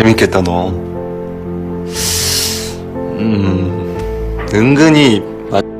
재밌겠다, 너. 은근히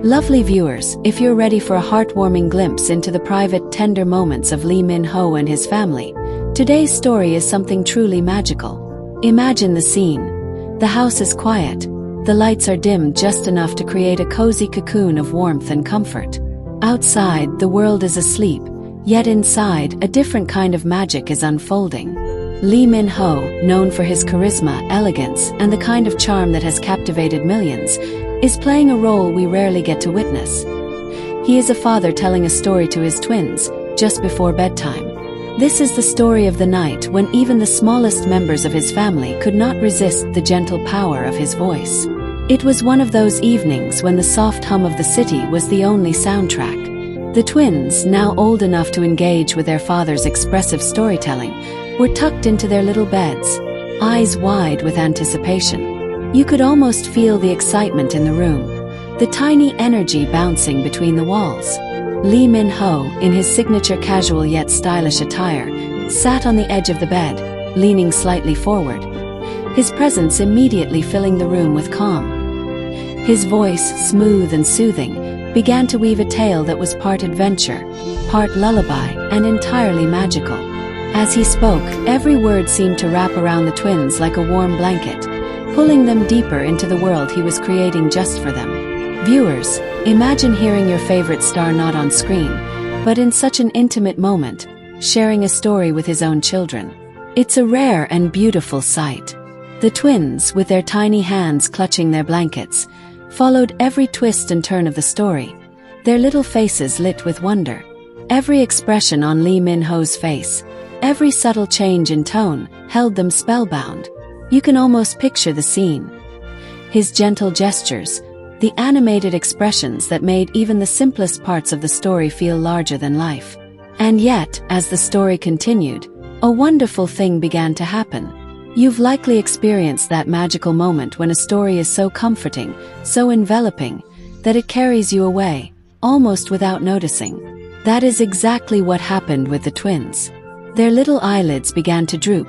Lovely viewers, if you're ready for a heartwarming glimpse into the private, tender moments of Lee Min-ho and his family, today's story is something truly magical. Imagine the scene. The house is quiet. The lights are dimmed just enough to create a cozy cocoon of warmth and comfort. Outside, the world is asleep, yet inside, a different kind of magic is unfolding. Lee Min-ho, known for his charisma, elegance, and the kind of charm that has captivated millions, is playing a role we rarely get to witness. He is a father telling a story to his twins, just before bedtime. This is the story of the night when even the smallest members of his family could not resist the gentle power of his voice. It was one of those evenings when the soft hum of the city was the only soundtrack. The twins, now old enough to engage with their father's expressive storytelling, were tucked into their little beds, eyes wide with anticipation. You could almost feel the excitement in the room, the tiny energy bouncing between the walls. Lee Min-ho, in his signature casual yet stylish attire, sat on the edge of the bed, leaning slightly forward, his presence immediately filling the room with calm. His voice, smooth and soothing, began to weave a tale that was part adventure, part lullaby, and entirely magical. As he spoke, every word seemed to wrap around the twins like a warm blanket, pulling them deeper into the world he was creating just for them. Viewers, imagine hearing your favorite star not on screen, but in such an intimate moment, sharing a story with his own children. It's a rare and beautiful sight. The twins, with their tiny hands clutching their blankets, followed every twist and turn of the story, their little faces lit with wonder. Every expression on Lee Min-ho's face, every subtle change in tone, held them spellbound. You can almost picture the scene. His gentle gestures, the animated expressions that made even the simplest parts of the story feel larger than life. And yet, as the story continued, a wonderful thing began to happen. You've likely experienced that magical moment when a story is so comforting, so enveloping, that it carries you away, almost without noticing. That is exactly what happened with the twins. Their little eyelids began to droop,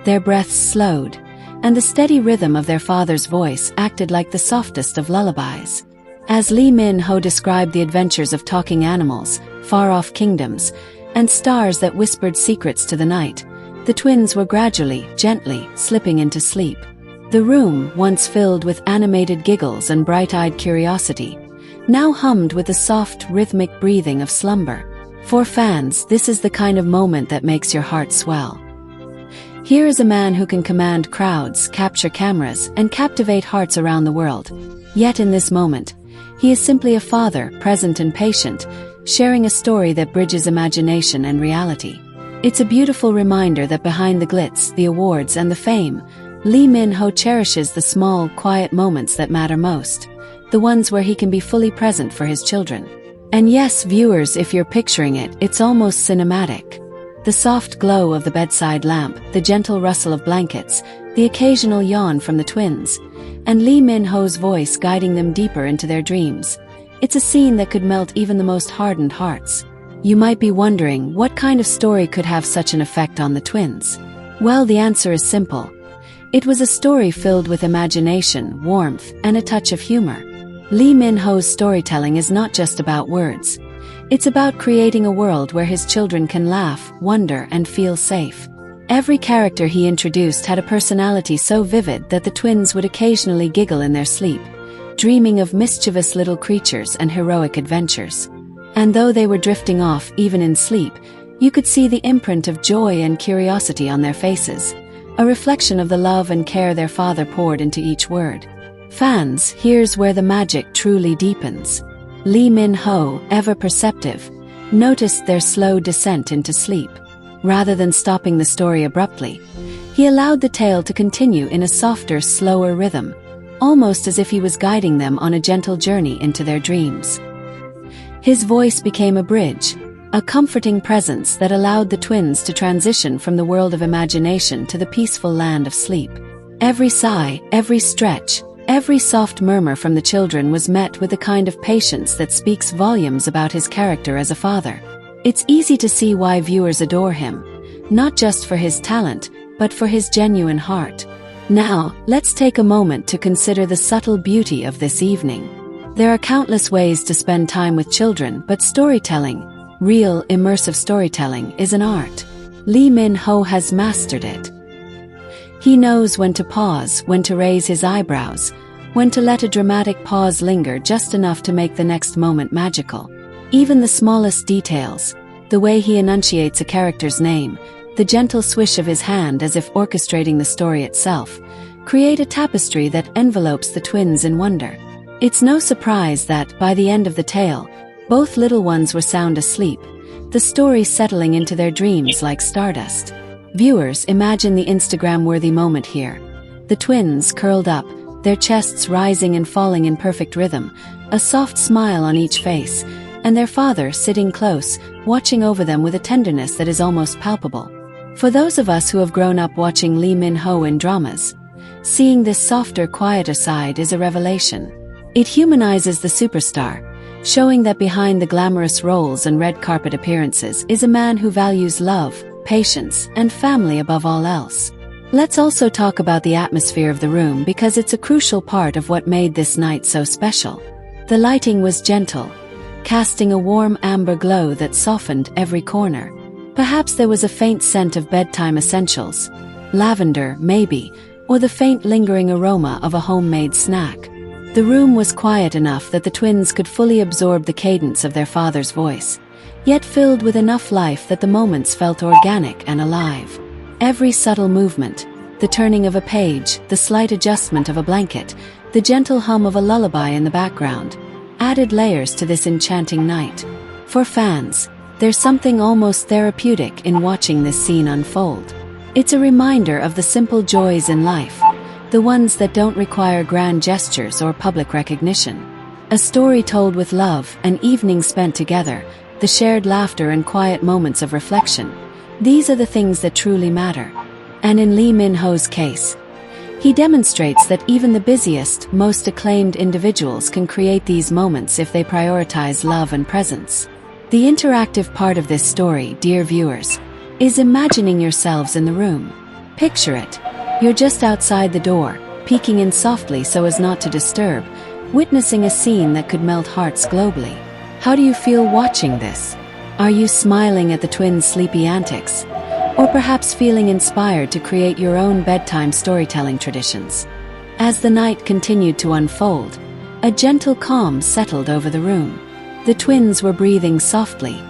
their breaths slowed, and the steady rhythm of their father's voice acted like the softest of lullabies. As Lee Min-ho described the adventures of talking animals, far-off kingdoms, and stars that whispered secrets to the night, the twins were gradually, gently, slipping into sleep. The room, once filled with animated giggles and bright-eyed curiosity, now hummed with the soft, rhythmic breathing of slumber. For fans, this is the kind of moment that makes your heart swell. Here is a man who can command crowds, capture cameras, and captivate hearts around the world. Yet in this moment, he is simply a father, present and patient, sharing a story that bridges imagination and reality. It's a beautiful reminder that behind the glitz, the awards, and the fame, Lee Min-ho cherishes the small, quiet moments that matter most, the ones where he can be fully present for his children. And yes, viewers, if you're picturing it, it's almost cinematic. The soft glow of the bedside lamp, the gentle rustle of blankets, the occasional yawn from the twins, and Lee Min-ho's voice guiding them deeper into their dreams. It's a scene that could melt even the most hardened hearts. You might be wondering, what kind of story could have such an effect on the twins? Well, the answer is simple. It was a story filled with imagination, warmth, and a touch of humor. Lee Min-ho's storytelling is not just about words. It's about creating a world where his children can laugh, wonder, and feel safe. Every character he introduced had a personality so vivid that the twins would occasionally giggle in their sleep, dreaming of mischievous little creatures and heroic adventures. And though they were drifting off even in sleep, you could see the imprint of joy and curiosity on their faces, a reflection of the love and care their father poured into each word. Fans, here's where the magic truly deepens. Lee Min-ho, ever perceptive, noticed their slow descent into sleep. Rather than stopping the story abruptly, he allowed the tale to continue in a softer, slower rhythm, almost as if he was guiding them on a gentle journey into their dreams. His voice became a bridge, a comforting presence that allowed the twins to transition from the world of imagination to the peaceful land of sleep. Every sigh, every stretch, every soft murmur from the children was met with the kind of patience that speaks volumes about his character as a father. It's easy to see why viewers adore him, not just for his talent, but for his genuine heart. Now, let's take a moment to consider the subtle beauty of this evening. There are countless ways to spend time with children, but storytelling, real, immersive storytelling, is an art. Lee Min-ho has mastered it. He knows when to pause, when to raise his eyebrows, when to let a dramatic pause linger just enough to make the next moment magical. Even the smallest details, the way he enunciates a character's name, the gentle swish of his hand as if orchestrating the story itself, create a tapestry that envelopes the twins in wonder. It's no surprise that, by the end of the tale, both little ones were sound asleep, the story settling into their dreams like stardust. Viewers, imagine the Instagram-worthy moment here. The twins curled up, their chests rising and falling in perfect rhythm, a soft smile on each face, and their father sitting close, watching over them with a tenderness that is almost palpable. For those of us who have grown up watching Lee Min-ho in dramas, seeing this softer, quieter side is a revelation. It humanizes the superstar, showing that behind the glamorous roles and red carpet appearances is a man who values love, patience, and family above all else. Let's also talk about the atmosphere of the room because it's a crucial part of what made this night so special. The lighting was gentle, casting a warm amber glow that softened every corner. Perhaps there was a faint scent of bedtime essentials, lavender, maybe, or the faint lingering aroma of a homemade snack. The room was quiet enough that the twins could fully absorb the cadence of their father's voice, yet filled with enough life that the moments felt organic and alive. Every subtle movement, the turning of a page, the slight adjustment of a blanket, the gentle hum of a lullaby in the background, added layers to this enchanting night. For fans, there's something almost therapeutic in watching this scene unfold. It's a reminder of the simple joys in life, the ones that don't require grand gestures or public recognition. A story told with love, an evening spent together, the shared laughter and quiet moments of reflection. These are the things that truly matter. And in Lee Min-ho's case, he demonstrates that even the busiest, most acclaimed individuals can create these moments if they prioritize love and presence. The interactive part of this story, dear viewers, is imagining yourselves in the room. Picture it. You're just outside the door, peeking in softly so as not to disturb, witnessing a scene that could melt hearts globally. How do you feel watching this? Are you smiling at the twins' sleepy antics? Or perhaps feeling inspired to create your own bedtime storytelling traditions? As the night continued to unfold, a gentle calm settled over the room. The twins were breathing softly,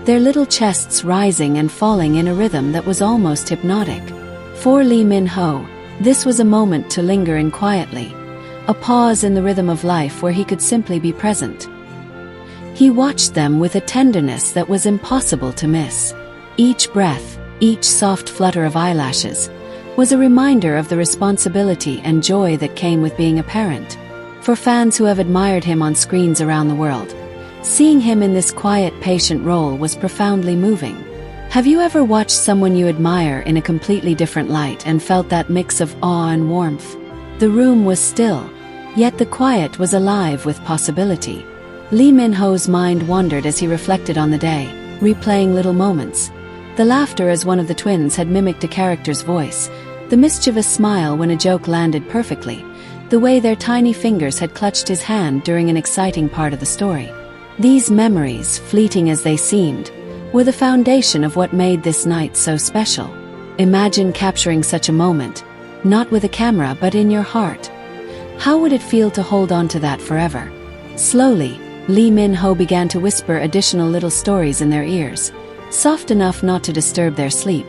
their little chests rising and falling in a rhythm that was almost hypnotic. For Lee Min-ho, this was a moment to linger in quietly, a pause in the rhythm of life where he could simply be present. He watched them with a tenderness that was impossible to miss. Each breath, each soft flutter of eyelashes, was a reminder of the responsibility and joy that came with being a parent. For fans who have admired him on screens around the world, seeing him in this quiet, patient role was profoundly moving. Have you ever watched someone you admire in a completely different light and felt that mix of awe and warmth? The room was still, yet the quiet was alive with possibility. Lee Min-ho's mind wandered as he reflected on the day, replaying little moments. The laughter as one of the twins had mimicked a character's voice, the mischievous smile when a joke landed perfectly, the way their tiny fingers had clutched his hand during an exciting part of the story. These memories, fleeting as they seemed, were the foundation of what made this night so special. Imagine capturing such a moment, not with a camera but in your heart. How would it feel to hold on to that forever? Slowly, Lee Min-ho began to whisper additional little stories in their ears, soft enough not to disturb their sleep,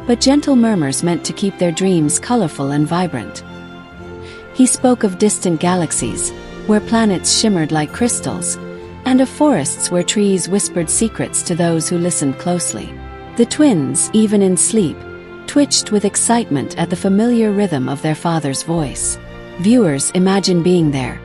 but gentle murmurs meant to keep their dreams colorful and vibrant. He spoke of distant galaxies, where planets shimmered like crystals, and of forests where trees whispered secrets to those who listened closely. The twins, even in sleep, twitched with excitement at the familiar rhythm of their father's voice. Viewers, imagine being there,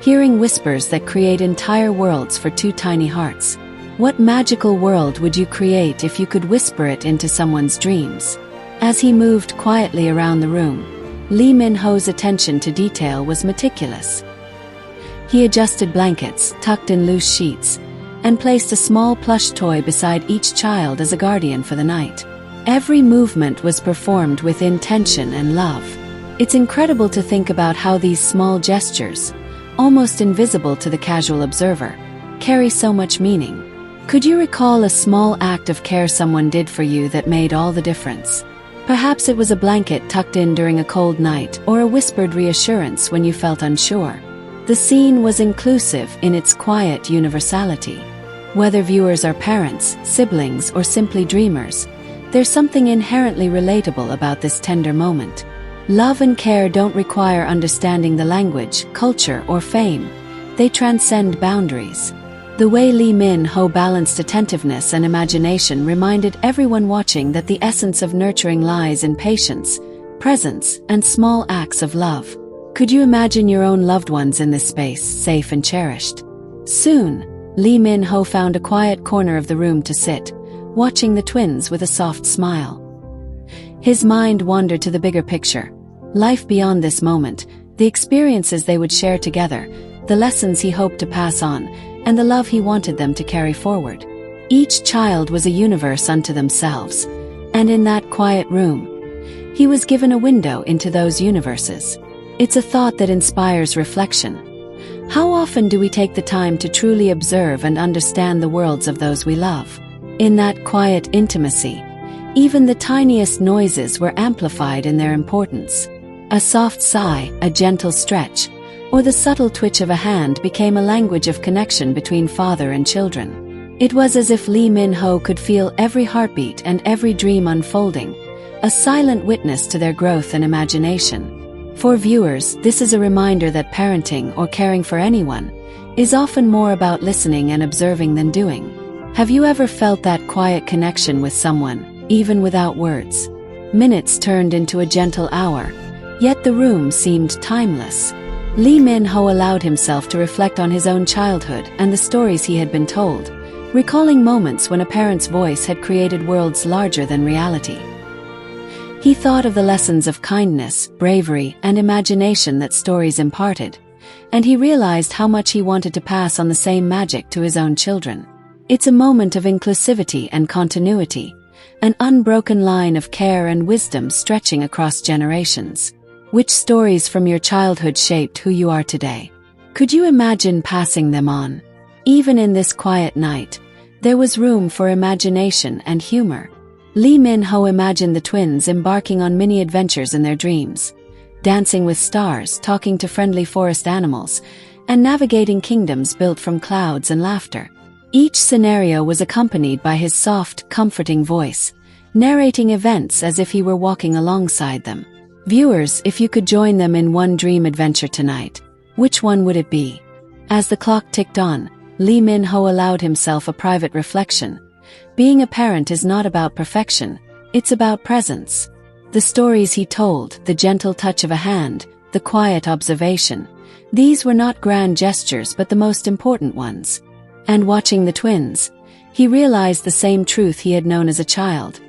hearing whispers that create entire worlds for two tiny hearts. What magical world would you create if you could whisper it into someone's dreams? As he moved quietly around the room, Lee Min-ho's attention to detail was meticulous. He adjusted blankets, tucked in loose sheets, and placed a small plush toy beside each child as a guardian for the night. Every movement was performed with intention and love. It's incredible to think about how these small gestures, almost invisible to the casual observer, carry so much meaning. Could you recall a small act of care someone did for you that made all the difference? Perhaps it was a blanket tucked in during a cold night, or a whispered reassurance when you felt unsure. The scene was inclusive in its quiet universality. Whether viewers are parents, siblings, or simply dreamers, there's something inherently relatable about this tender moment. Love and care don't require understanding the language, culture, or fame. They transcend boundaries. The way Lee Min-ho balanced attentiveness and imagination reminded everyone watching that the essence of nurturing lies in patience, presence, and small acts of love. Could you imagine your own loved ones in this space, safe and cherished? Soon, Lee Min-ho found a quiet corner of the room to sit, watching the twins with a soft smile. His mind wandered to the bigger picture. Life beyond this moment, the experiences they would share together, the lessons he hoped to pass on, and the love he wanted them to carry forward. Each child was a universe unto themselves, and in that quiet room, he was given a window into those universes. It's a thought that inspires reflection. How often do we take the time to truly observe and understand the worlds of those we love? In that quiet intimacy, even the tiniest noises were amplified in their importance. A soft sigh, a gentle stretch, or the subtle twitch of a hand became a language of connection between father and children. It was as if Lee Min-ho could feel every heartbeat and every dream unfolding, a silent witness to their growth and imagination. For viewers, this is a reminder that parenting or caring for anyone is often more about listening and observing than doing. Have you ever felt that quiet connection with someone, even without words? Minutes turned into a gentle hour, yet the room seemed timeless. Lee Min-ho allowed himself to reflect on his own childhood and the stories he had been told, recalling moments when a parent's voice had created worlds larger than reality. He thought of the lessons of kindness, bravery, and imagination that stories imparted, and he realized how much he wanted to pass on the same magic to his own children. It's a moment of inclusivity and continuity, an unbroken line of care and wisdom stretching across generations. Which stories from your childhood shaped who you are today? Could you imagine passing them on? Even in this quiet night, there was room for imagination and humor. Lee Min-ho imagined the twins embarking on mini adventures in their dreams, dancing with stars, talking to friendly forest animals, and navigating kingdoms built from clouds and laughter. Each scenario was accompanied by his soft, comforting voice, narrating events as if he were walking alongside them. Viewers, if you could join them in one dream adventure tonight, which one would it be? As the clock ticked on, Lee Min-ho allowed himself a private reflection. Being a parent is not about perfection, it's about presence. The stories he told, the gentle touch of a hand, the quiet observation, these were not grand gestures but the most important ones. And watching the twins, he realized the same truth he had known as a child.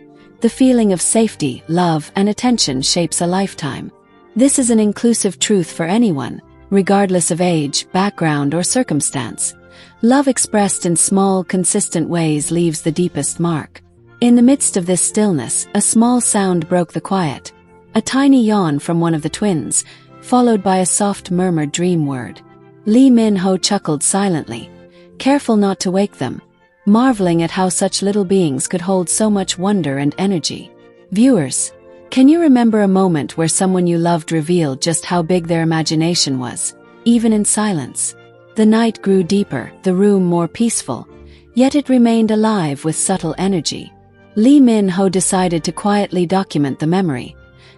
The feeling of safety, love, and attention shapes a lifetime. This is an inclusive truth for anyone, regardless of age, background, or circumstance. Love expressed in small, consistent ways leaves the deepest mark. In the midst of this stillness, a small sound broke the quiet. A tiny yawn from one of the twins, followed by a soft murmured dream word. Lee Min-ho chuckled silently, careful not to wake them, marveling at how such little beings could hold so much wonder and energy. Viewers, can you remember a moment where someone you loved revealed just how big their imagination was, even in silence? The night grew deeper, the room more peaceful, yet it remained alive with subtle energy. Lee Min-ho decided to quietly document the memory,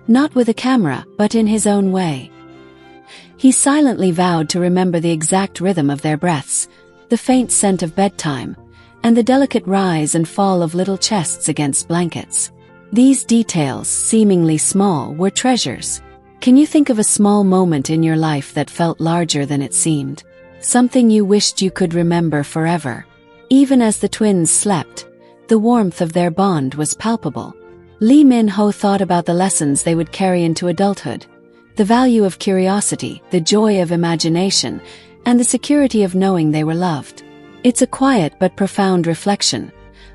not with a camera, but in his own way. He silently vowed to remember the exact rhythm of their breaths, the faint scent of bedtime, and the delicate rise and fall of little chests against blankets. These details, seemingly small, were treasures. Can you think of a small moment in your life that felt larger than it seemed? Something you wished you could remember forever? Even as the twins slept, the warmth of their bond was palpable. Lee Min-ho thought about the lessons they would carry into adulthood, the value of curiosity, the joy of imagination, and the security of knowing they were loved. It's a quiet but profound reflection.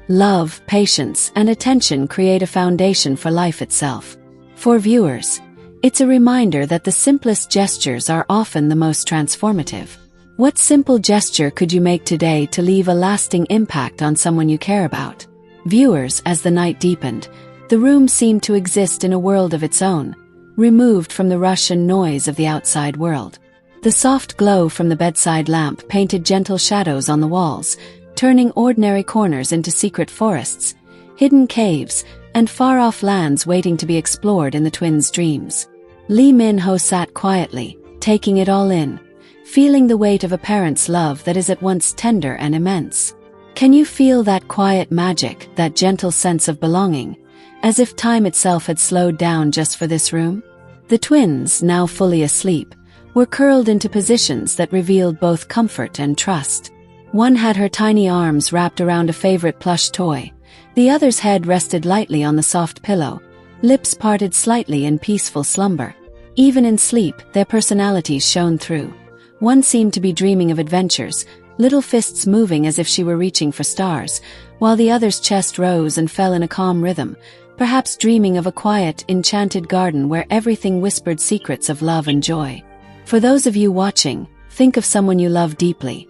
Love, patience, and attention create a foundation for life itself. For viewers, It's a reminder that the simplest gestures are often the most transformative. What simple gesture could you make today to leave a lasting impact on someone you care about? Viewers, as the night deepened, the room seemed to exist in a world of its own, removed from the rush and noise of the outside world. The soft glow from the bedside lamp painted gentle shadows on the walls, turning ordinary corners into secret forests, hidden caves, and far-off lands waiting to be explored in the twins' dreams. Lee Min-ho sat quietly, taking it all in, feeling the weight of a parent's love that is at once tender and immense. Can you feel that quiet magic, that gentle sense of belonging, as if time itself had slowed down just for this room? The twins, now fully asleep, were curled into positions that revealed both comfort and trust. One had her tiny arms wrapped around a favorite plush toy. The other's head rested lightly on the soft pillow, lips parted slightly in peaceful slumber. Even in sleep, their personalities shone through. One seemed to be dreaming of adventures, little fists moving as if she were reaching for stars, while the other's chest rose and fell in a calm rhythm, perhaps dreaming of a quiet, enchanted garden where everything whispered secrets of love and joy. For those of you watching, think of someone you love deeply.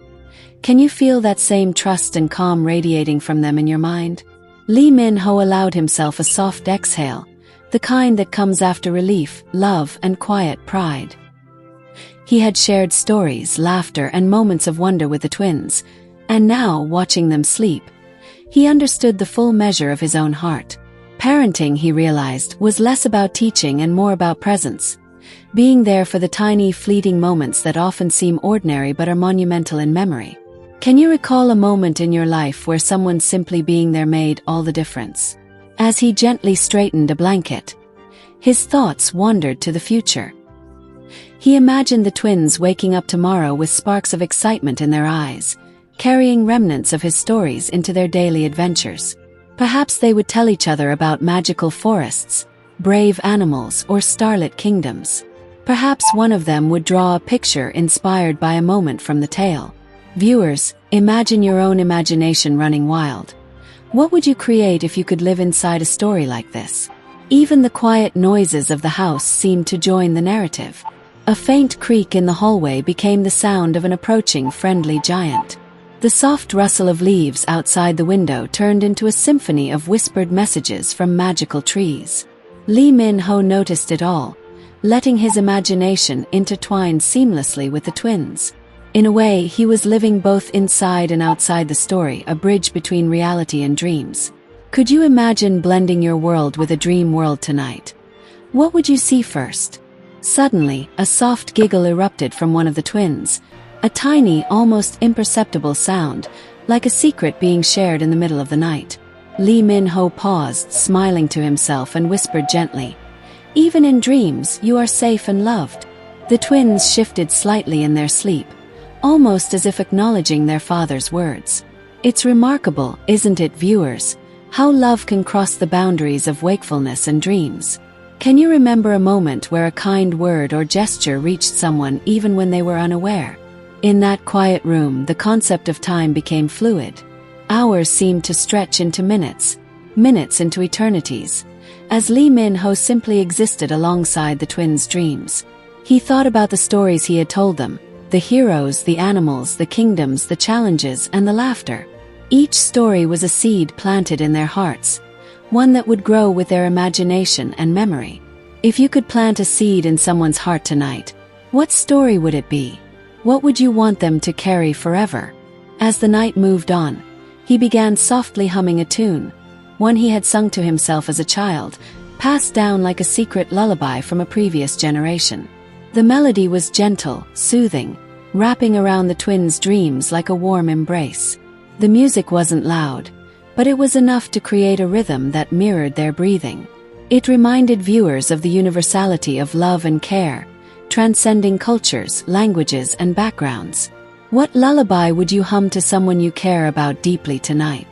Can you feel that same trust and calm radiating from them in your mind? Lee Min-ho allowed himself a soft exhale, the kind that comes after relief, love, and quiet pride. He had shared stories, laughter, and moments of wonder with the twins, and now, watching them sleep, he understood the full measure of his own heart. Parenting, he realized, was less about teaching and more about presence, being there for the tiny, fleeting moments that often seem ordinary but are monumental in memory. Can you recall a moment in your life where someone simply being there made all the difference? As he gently straightened a blanket, his thoughts wandered to the future. He imagined the twins waking up tomorrow with sparks of excitement in their eyes, carrying remnants of his stories into their daily adventures. Perhaps they would tell each other about magical forests, brave animals, or starlit kingdoms. Perhaps one of them would draw a picture inspired by a moment from the tale. Viewers, imagine your own imagination running wild. What would you create if you could live inside a story like this? Even the quiet noises of the house seemed to join the narrative. A faint creak in the hallway became the sound of an approaching friendly giant. The soft rustle of leaves outside the window turned into a symphony of whispered messages from magical trees. Lee Min-ho noticed it all, letting his imagination intertwine seamlessly with the twins. In a way, he was living both inside and outside the story, a bridge between reality and dreams. Could you imagine blending your world with a dream world tonight? What would you see first? Suddenly, a soft giggle erupted from one of the twins, a tiny, almost imperceptible sound, like a secret being shared in the middle of the night. Lee Min-ho paused, smiling to himself, and whispered gently, "Even in dreams, you are safe and loved." The twins shifted slightly in their sleep, almost as if acknowledging their father's words. It's remarkable, isn't it, viewers, how love can cross the boundaries of wakefulness and dreams. Can you remember a moment where a kind word or gesture reached someone even when they were unaware? In that quiet room, the concept of time became fluid. Hours seemed to stretch into minutes, minutes into eternities, as Lee Min-ho simply existed alongside the twins' dreams. He thought about the stories he had told them, the heroes, the animals, the kingdoms, the challenges, and the laughter. Each story was a seed planted in their hearts, one that would grow with their imagination and memory. If you could plant a seed in someone's heart tonight, what story would it be? What would you want them to carry forever? As the night moved on, he began softly humming a tune, one he had sung to himself as a child, passed down like a secret lullaby from a previous generation. The melody was gentle, soothing, wrapping around the twins' dreams like a warm embrace. The music wasn't loud, but it was enough to create a rhythm that mirrored their breathing. It reminded viewers of the universality of love and care, transcending cultures, languages, and backgrounds. What lullaby would you hum to someone you care about deeply tonight?